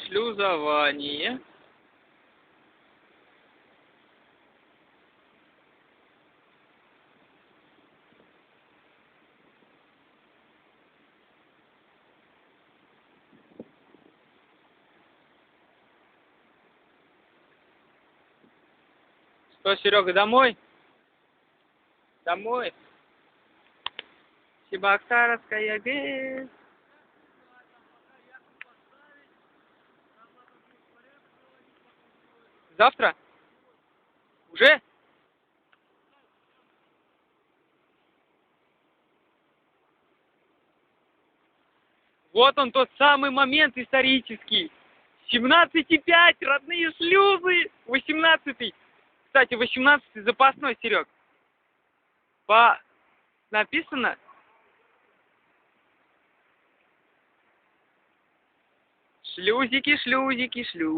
шлюзование. Что, Серега, домой? Домой. Чебоксарская ГЭС. Завтра? Уже? Вот он, тот самый момент исторический. 17,5, родные шлюзы. 18-й. Кстати, 18-й запасной, Серег. Написано? Шлюзики, шлюзики, шлюзики.